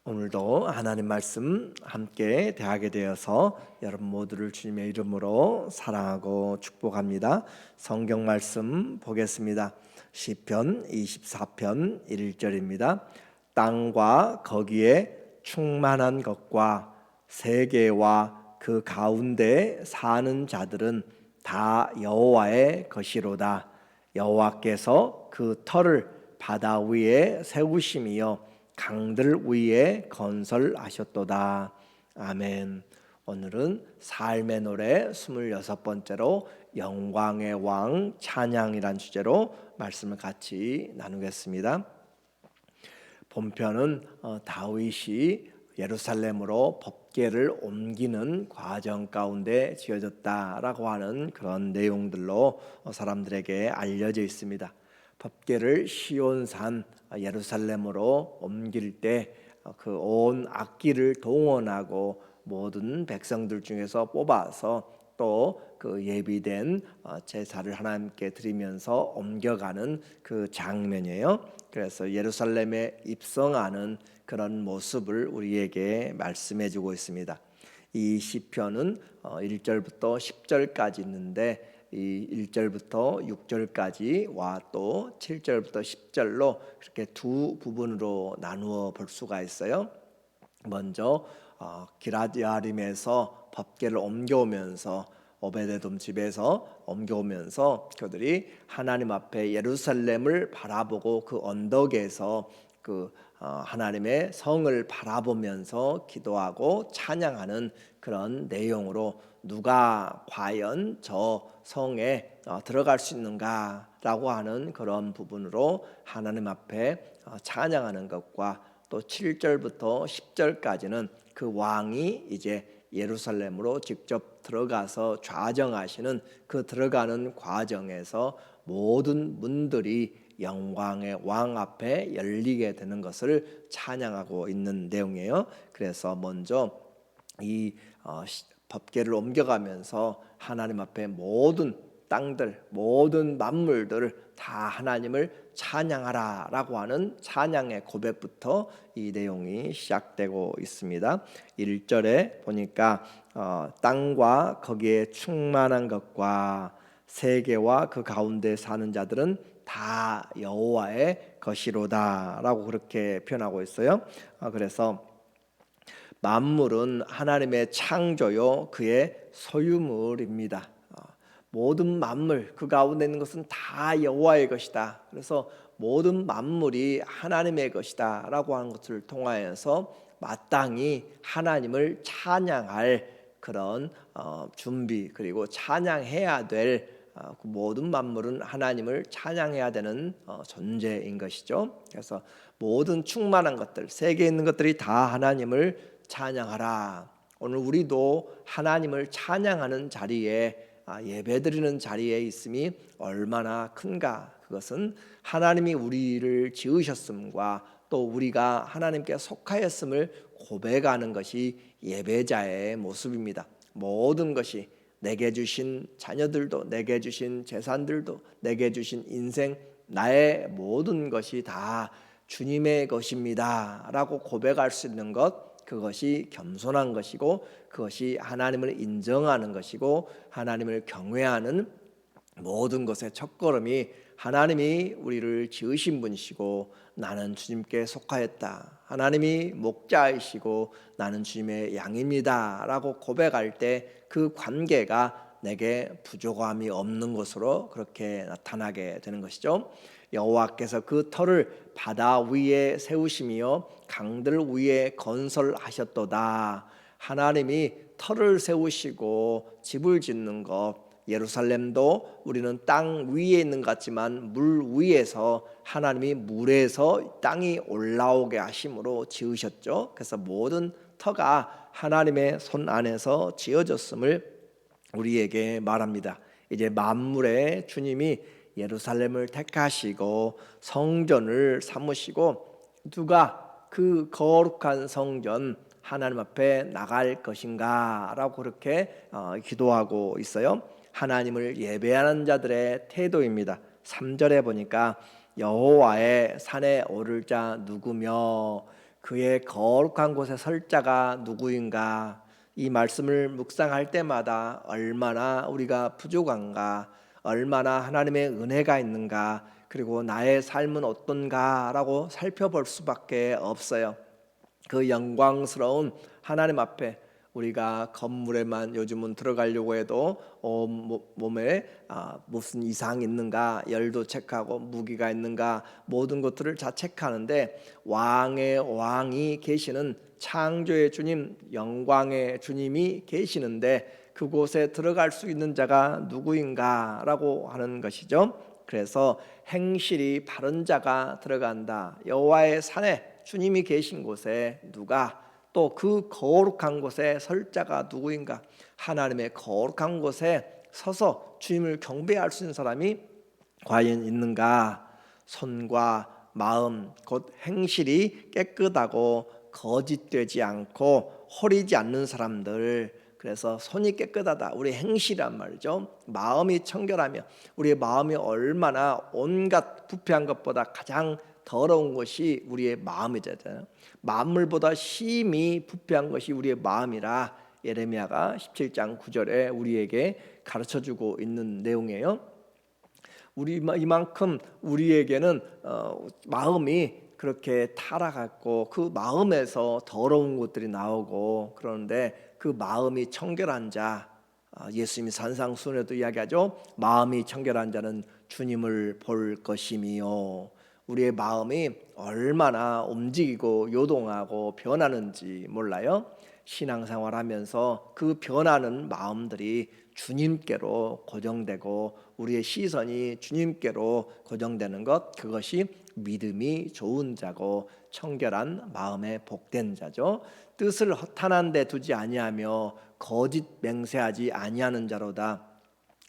오늘도 하나님 말씀 함께 대하게 되어서 여러분 모두를 주님의 이름으로 사랑하고 축복합니다. 성경 말씀 보겠습니다. 시편 24편 1절입니다. 땅과 거기에 충만한 것과 세계와 그 가운데 사는 자들은 다 여호와의 것이로다. 여호와께서 그 터를 바다 위에 세우심이요 강들 위에 건설하셨도다. 아멘. 오늘은 삶의 노래 26번째로 영광의 왕 찬양이란 주제로 말씀을 같이 나누겠습니다. 본편은 다윗이 예루살렘으로 법궤를 옮기는 과정 가운데 지어졌다라고 하는 그런 내용들로 사람들에게 알려져 있습니다. 법궤를 시온산 예루살렘으로 옮길 때 그 온 악기를 동원하고 모든 백성들 중에서 뽑아서 또 그 예비된 제사를 하나님께 드리면서 옮겨가는 그 장면이에요. 그래서 예루살렘에 입성하는 그런 모습을 우리에게 말씀해주고 있습니다. 이 시편은 1절부터 10절까지 있는데 이 1절부터 6절까지와 또 7절부터 10절로 이렇게 두 부분으로 나누어 볼 수가 있어요. 먼저 기럇여아림에서 법궤를 옮겨오면서 오베데돔 집에서 옮겨오면서 그들이 하나님 앞에 예루살렘을 바라보고 그 언덕에서 그 하나님의 성을 바라보면서 기도하고 찬양하는 그런 내용으로 누가 과연 저 성에 들어갈 수 있는가라고 하는 그런 부분으로 하나님 앞에 찬양하는 것과 또 7절부터 10절까지는 그 왕이 이제 예루살렘으로 직접 들어가서 좌정하시는 그 들어가는 과정에서 모든 문들이 영광의 왕 앞에 열리게 되는 것을 찬양하고 있는 내용이에요. 그래서 먼저 이 법궤를 옮겨가면서 하나님 앞에 모든 땅들, 모든 만물들을 다 하나님을 찬양하라라고 하는 찬양의 고백부터 이 내용이 시작되고 있습니다. 1절에 보니까 땅과 거기에 충만한 것과 세계와 그 가운데 사는 자들은 다 여호와의 것이로다라고 그렇게 표현하고 있어요. 그래서 만물은 하나님의 창조요 그의 소유물입니다. 모든 만물 그 가운데 있는 것은 다 여호와의 것이다. 그래서 모든 만물이 하나님의 것이다 라고 하는 것을 통하여서 마땅히 하나님을 찬양할 그런 준비 그리고 찬양해야 될 그 모든 만물은 하나님을 찬양해야 되는 존재인 것이죠. 그래서 모든 충만한 것들 세계에 있는 것들이 다 하나님을 찬양하라. 오늘 우리도 하나님을 찬양하는 자리에 예배드리는 자리에 있음이 얼마나 큰가. 그것은 하나님이 우리를 지으셨음과 또 우리가 하나님께 속하였음을 고백하는 것이 예배자의 모습입니다. 모든 것이 내게 주신 자녀들도 내게 주신 재산들도 내게 주신 인생 나의 모든 것이 다 주님의 것입니다 라고 고백할 수 있는 것, 그것이 겸손한 것이고 그것이 하나님을 인정하는 것이고 하나님을 경외하는 모든 것의 첫걸음이 하나님이 우리를 지으신 분이시고 나는 주님께 속하였다. 하나님이 목자이시고 나는 주님의 양입니다 라고 고백할 때 그 관계가 내게 부족함이 없는 것으로 그렇게 나타나게 되는 것이죠. 여호와께서 그 터를 바다 위에 세우시며 강들 위에 건설하셨도다. 하나님이 터를 세우시고 집을 짓는 것, 예루살렘도 우리는 땅 위에 있는 것 같지만 물 위에서 하나님이 물에서 땅이 올라오게 하심으로 지으셨죠. 그래서 모든 터가 하나님의 손 안에서 지어졌음을 우리에게 말합니다. 이제 만물의 주님이 예루살렘을 택하시고 성전을 삼으시고 누가 그 거룩한 성전 하나님 앞에 나갈 것인가 라고 그렇게 기도하고 있어요. 하나님을 예배하는 자들의 태도입니다. 3절에 보니까 여호와의 산에 오를 자 누구며 그의 거룩한 곳에 설 자가 누구인가? 이 말씀을 묵상할 때마다 얼마나 우리가 부족한가, 얼마나 하나님의 은혜가 있는가, 그리고 나의 삶은 어떤가라고 살펴볼 수밖에 없어요. 그 영광스러운 하나님 앞에 우리가 건물에만 요즘은 들어가려고 해도 몸에 무슨 이상이 있는가 열도 체크하고 무기가 있는가 모든 것들을 다 체크하는데, 왕의 왕이 계시는 창조의 주님, 영광의 주님이 계시는데 그곳에 들어갈 수 있는 자가 누구인가라고 하는 것이죠. 그래서 행실이 바른 자가 들어간다. 여호와의 산에 주님이 계신 곳에 누가, 또 그 거룩한 곳에 설 자가 누구인가? 하나님의 거룩한 곳에 서서 주님을 경배할 수 있는 사람이 과연 있는가? 손과 마음 곧 행실이 깨끗하고 거짓되지 않고 허리지 않는 사람들, 그래서 손이 깨끗하다, 우리 행실이란 말이죠. 마음이 청결하며, 우리의 마음이 얼마나 온갖 부패한 것보다 가장 더러운 것이 우리의 마음이잖아요. 만물보다 심히 부패한 것이 우리의 마음이라 예레미야가 17장 9절에 우리에게 가르쳐주고 있는 내용이에요. 우리 이만큼 우리에게는 마음이 그렇게 타락했고 그 마음에서 더러운 것들이 나오고, 그런데 그 마음이 청결한 자, 예수님이 산상수훈에도 이야기하죠. 마음이 청결한 자는 주님을 볼 것이미요. 우리의 마음이 얼마나 움직이고 요동하고 변하는지 몰라요? 신앙생활하면서 그 변하는 마음들이 주님께로 고정되고 우리의 시선이 주님께로 고정되는 것, 그것이 믿음이 좋은 자고 청결한 마음에 복된 자죠. 뜻을 허탄한 데 두지 아니하며 거짓 맹세하지 아니하는 자로다.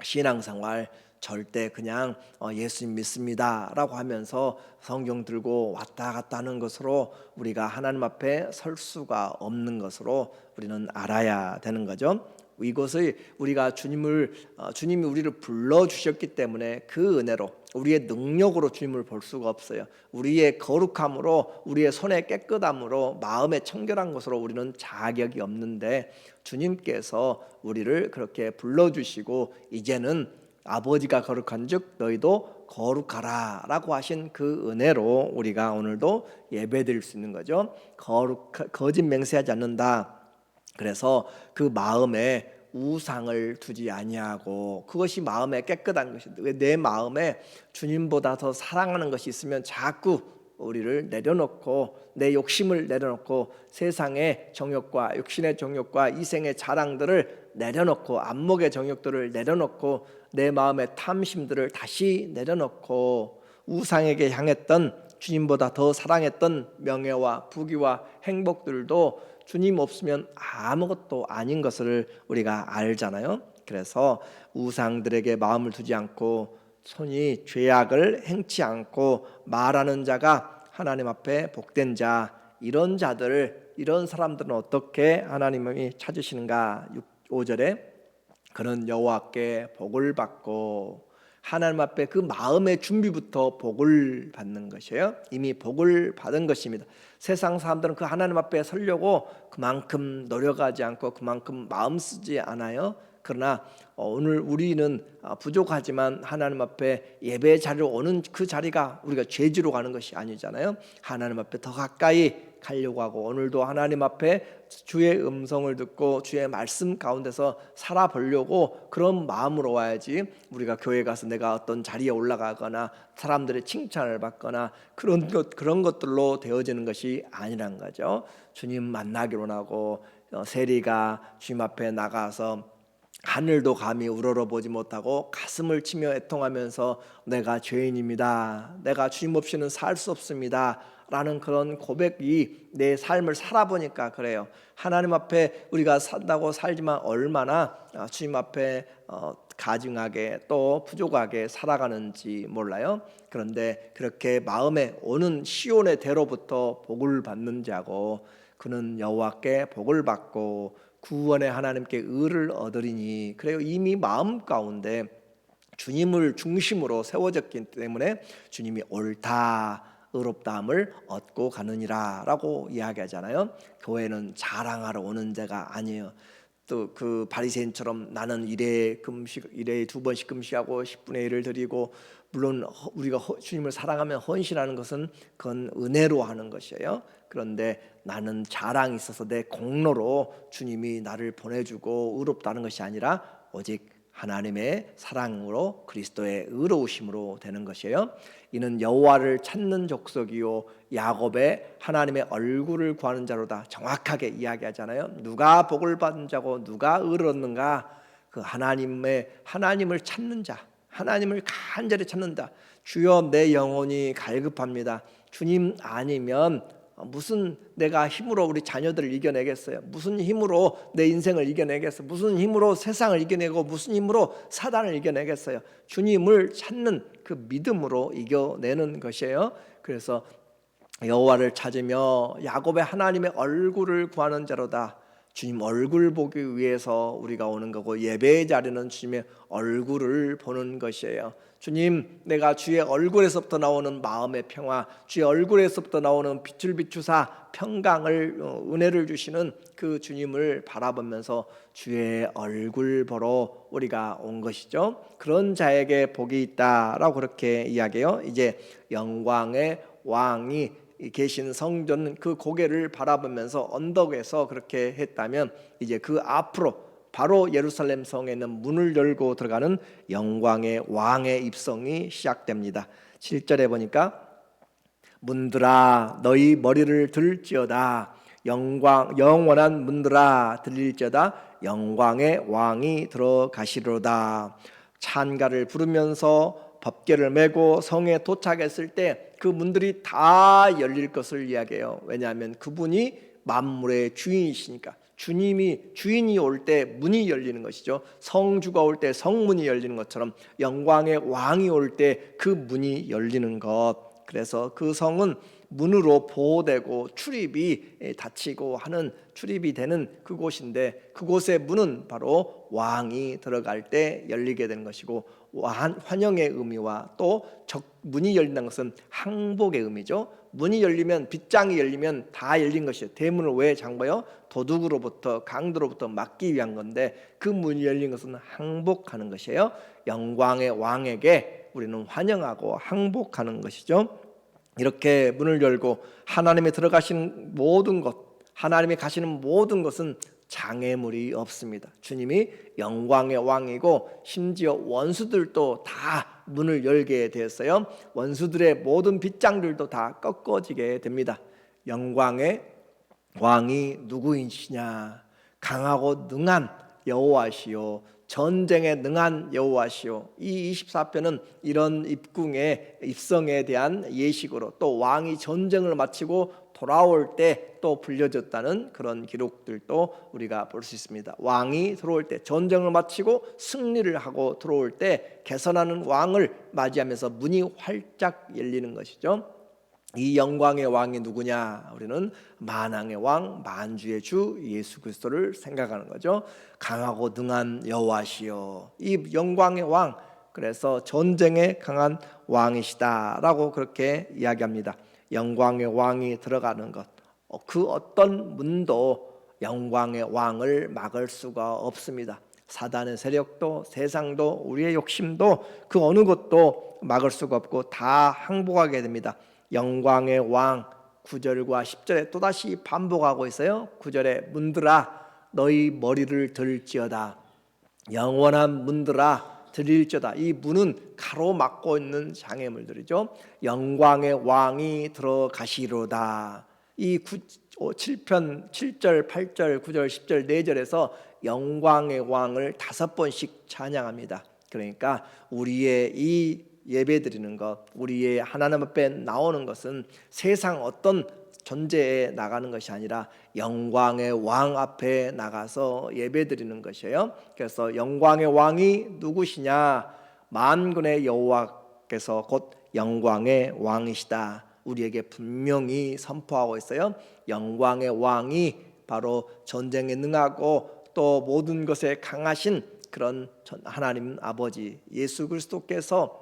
신앙생활 절대 그냥 예수님 믿습니다라고 하면서 성경 들고 왔다 갔다 하는 것으로 우리가 하나님 앞에 설 수가 없는 것으로 우리는 알아야 되는 거죠. 이것을 우리가 주님이 우리를 불러 주셨기 때문에 그 은혜로, 우리의 능력으로 주님을 볼 수가 없어요. 우리의 거룩함으로, 우리의 손의 깨끗함으로, 마음의 청결한 것으로 우리는 자격이 없는데, 주님께서 우리를 그렇게 불러 주시고 이제는 아버지가 거룩한즉 너희도 거룩하라 라고 하신 그 은혜로 우리가 오늘도 예배드릴 수 있는 거죠. 거짓 맹세하지 않는다. 그래서 그 마음에 우상을 두지 아니하고, 그것이 마음에 깨끗한 것인데, 내 마음에 주님보다 더 사랑하는 것이 있으면 자꾸 우리를 내려놓고, 내 욕심을 내려놓고, 세상의 정욕과 육신의 정욕과 이생의 자랑들을 내려놓고, 안목의 정욕들을 내려놓고, 내 마음의 탐심들을 다시 내려놓고, 우상에게 향했던, 주님보다 더 사랑했던 명예와 부귀와 행복들도 주님 없으면 아무것도 아닌 것을 우리가 알잖아요. 그래서 우상들에게 마음을 두지 않고 손이 죄악을 행치 않고 말하는 자가 하나님 앞에 복된 자, 이런 자들, 이런 사람들은 어떻게 하나님이 찾으시는가? 5절에 그는 여호와께 복을 받고, 하나님 앞에 그 마음의 준비부터 복을 받는 것이에요. 이미 복을 받은 것입니다. 세상 사람들은 그 하나님 앞에 서려고 그만큼 노력하지 않고 그만큼 마음 쓰지 않아요. 그러나 오늘 우리는 부족하지만 하나님 앞에 예배 자리로 오는 그 자리가 우리가 죄지로 가는 것이 아니잖아요. 하나님 앞에 더 가까이 가려고 하고, 오늘도 하나님 앞에 주의 음성을 듣고 주의 말씀 가운데서 살아보려고 그런 마음으로 와야지, 우리가 교회 가서 내가 어떤 자리에 올라가거나 사람들의 칭찬을 받거나 그런 것들로 되어지는 것이 아니란 거죠. 주님 만나기로 하고 세리가 주님 앞에 나가서 하늘도 감히 우러러보지 못하고 가슴을 치며 애통하면서 내가 죄인입니다, 내가 주님 없이는 살 수 없습니다 라는 그런 고백이 내 삶을 살아보니까 그래요. 하나님 앞에 우리가 산다고 살지만 얼마나 주님 앞에 가증하게 또 부족하게 살아가는지 몰라요. 그런데 그렇게 마음에 오는 시온의 대로부터 복을 받는 자고, 그는 여호와께 복을 받고 구원의 하나님께 의를 얻으리니, 그래요. 이미 마음 가운데 주님을 중심으로 세워졌기 때문에 주님이 옳다, 의롭다함을 얻고 가느니라라고 이야기하잖아요. 교회는 자랑하러 오는 데가 아니에요. 또 그 바리새인처럼 나는 일에 금식, 일에 2번씩 금식하고 10분의 1을 드리고, 물론 우리가 주님을 사랑하면 헌신하는 것은 그건 은혜로 하는 것이에요. 그런데 나는 자랑이 있어서 내 공로로 주님이 나를 보내주고 의롭다는 것이 아니라 오직 하나님의 사랑으로 그리스도의 의로우심으로 되는 것이에요. 이는 여호와를 찾는 족속이요 야곱의 하나님의 얼굴을 구하는 자로다. 정확하게 이야기하잖아요. 누가 복을 받은 자고 누가 의를 얻는가? 그 하나님을 찾는 자, 하나님을 간절히 찾는다. 주여 내 영혼이 갈급합니다. 주님 아니면 무슨 내가 힘으로 우리 자녀들을 이겨내겠어요? 무슨 힘으로 내 인생을 이겨내겠어요? 무슨 힘으로 세상을 이겨내고 무슨 힘으로 사단을 이겨내겠어요? 주님을 찾는 그 믿음으로 이겨내는 것이에요. 그래서 여호와를 찾으며 야곱의 하나님의 얼굴을 구하는 자로다. 주님 얼굴 보기 위해서 우리가 오는 거고, 예배의 자리는 주님의 얼굴을 보는 것이에요. 주님, 내가 주의 얼굴에서부터 나오는 마음의 평화, 주의 얼굴에서부터 나오는 빛을 비추사 평강을, 은혜를 주시는 그 주님을 바라보면서 주의 얼굴 보러 우리가 온 것이죠. 그런 자에게 복이 있다라고 그렇게 이야기해요. 이제 영광의 왕이 계신 성전 그 고개를 바라보면서 언덕에서 그렇게 했다면, 이제 그 앞으로 바로 예루살렘 성에는 문을 열고 들어가는 영광의 왕의 입성이 시작됩니다. 7절에 보니까 문들아 너희 머리를 들지어다. 영원한 문들아 들릴지어다. 영광의 왕이 들어가시리로다. 찬가를 부르면서 법궤를 메고 성에 도착했을 때 그 문들이 다 열릴 것을 이야기해요. 왜냐하면 그분이 만물의 주인이시니까. 주인이 올 때 문이 열리는 것이죠. 성주가 올 때 성문이 열리는 것처럼 영광의 왕이 올 때 그 문이 열리는 것. 그래서 그 성은 문으로 보호되고 출입이 닫히고 하는, 출입이 되는 그곳인데, 그곳의 문은 바로 왕이 들어갈 때 열리게 되는 것이고, 환영의 의미와 또 문이 열린다는 것은 항복의 의미죠. 문이 열리면, 빗장이 열리면 다 열린 것이에요. 대문을 왜 잠궈요? 도둑으로부터, 강도로부터 막기 위한 건데, 그 문이 열린 것은 항복하는 것이에요. 영광의 왕에게 우리는 환영하고 항복하는 것이죠. 이렇게 문을 열고 하나님이 들어가시는 모든 것, 하나님이 가시는 모든 것은 장애물이 없습니다. 주님이 영광의 왕이고, 심지어 원수들도 다 문을 열게 되었어요. 원수들의 모든 빗장들도 다 꺾어지게 됩니다. 영광의 왕이 누구이시냐? 강하고 능한 여호와시요 전쟁에 능한 여호와시요. 이 24편은 이런 입성에 대한 예식으로, 또 왕이 전쟁을 마치고 돌아올 때 또 불려졌다는 그런 기록들도 우리가 볼 수 있습니다. 왕이 들어올 때, 전쟁을 마치고 승리를 하고 들어올 때 개선하는 왕을 맞이하면서 문이 활짝 열리는 것이죠. 이 영광의 왕이 누구냐? 우리는 만왕의 왕, 만주의 주 예수 그리스도를 생각하는 거죠. 강하고 능한 여호와시요. 이 영광의 왕, 그래서 전쟁에 강한 왕이시다라고 그렇게 이야기합니다. 영광의 왕이 들어가는 것, 그 어떤 문도 영광의 왕을 막을 수가 없습니다. 사단의 세력도, 세상도, 우리의 욕심도, 그 어느 것도 막을 수가 없고 다 항복하게 됩니다. 영광의 왕, 9절과 10절에 또다시 반복하고 있어요. 9절에 문들아 너희 머리를 들지어다. 영원한 문들아 들릴지어다. 이 문은 가로막고 있는 장애물들이죠. 영광의 왕이 들어가시로다. 이 7편 7절, 8절, 9절, 10절 4절에서 영광의 왕을 5번씩 찬양합니다. 그러니까 우리의 이 예배드리는 것, 우리의 하나님 앞에 나오는 것은 세상 어떤 존재에 나가는 것이 아니라 영광의 왕 앞에 나가서 예배드리는 것이에요. 그래서 영광의 왕이 누구시냐? 만군의 여호와께서 곧 영광의 왕이시다. 우리에게 분명히 선포하고 있어요. 영광의 왕이 바로 전쟁에 능하고 또 모든 것에 강하신 그런 하나님 아버지 예수 그리스도께서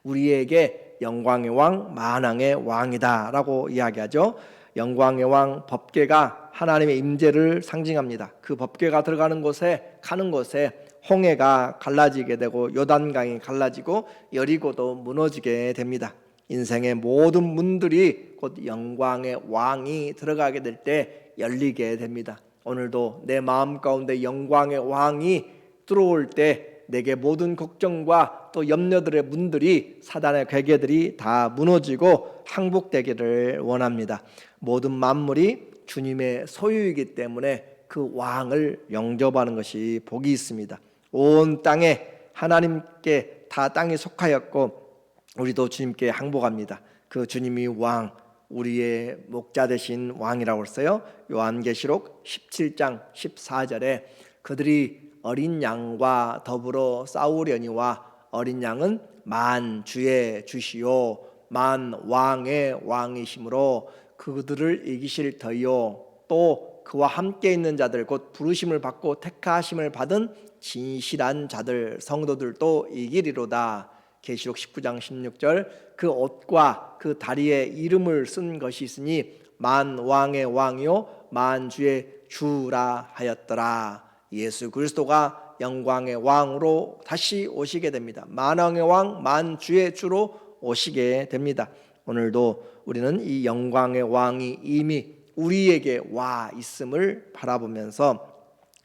우리에게 영광의 왕, 만왕의 왕이다라고 이야기하죠. 영광의 왕 법궤가 하나님의 임재를 상징합니다. 그 법궤가 들어가는 곳에 가는 곳에 홍해가 갈라지게 되고 요단강이 갈라지고 여리고도 무너지게 됩니다. 인생의 모든 문들이 곧 영광의 왕이 들어가게 될 때 열리게 됩니다. 오늘도 내 마음 가운데 영광의 왕이 들어올 때 내게 모든 걱정과 또 염려들의 문들이, 사단의 괴계들이 다 무너지고 항복되기를 원합니다. 모든 만물이 주님의 소유이기 때문에 그 왕을 영접하는 것이 복이 있습니다. 온 땅에 하나님께 다 땅이 속하였고 우리도 주님께 항복합니다. 그 주님이 왕, 우리의 목자 되신 왕이라고 했어요. 요한계시록 17장 14절에 그들이 어린 양과 더불어 싸우려니와 어린 양은 만 주의 주시요 만 왕의 왕이시므로 그들을 이기실 터이요 또 그와 함께 있는 자들 곧 부르심을 받고 택하심을 받은 진실한 자들 성도들도 이기리로다. 계시록 19장 16절 그 옷과 그 다리에 이름을 쓴 것이 있으니 만 왕의 왕이요 만 주의 주라 하였더라. 예수 그리스도가 영광의 왕으로 다시 오시게 됩니다. 만왕의 왕, 만주의 주로 오시게 됩니다. 오늘도 우리는 이 영광의 왕이 이미 우리에게 와 있음을 바라보면서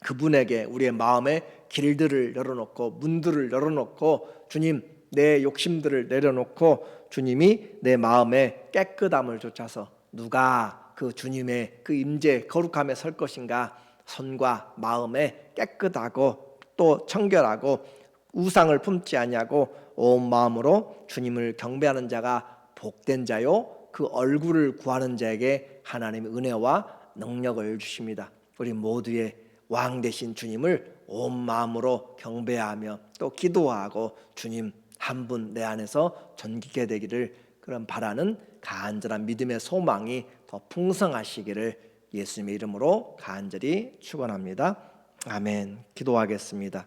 그분에게 우리의 마음에 길들을 열어놓고 문들을 열어놓고 주님 내 욕심들을 내려놓고 주님이 내 마음에 깨끗함을 쫓아서 누가 그 주님의 그 임재 거룩함에 설 것인가. 손과 마음에 깨끗하고 또 청결하고 우상을 품지 아니하고 온 마음으로 주님을 경배하는 자가 복된 자요 그 얼굴을 구하는 자에게 하나님의 은혜와 능력을 주십니다. 우리 모두의 왕 되신 주님을 온 마음으로 경배하며 또 기도하고 주님 한 분 내 안에서 전기게 되기를 그런 바라는 간절한 믿음의 소망이 더 풍성하시기를 예수님의 이름으로 간절히 축원합니다. 아멘. 기도하겠습니다.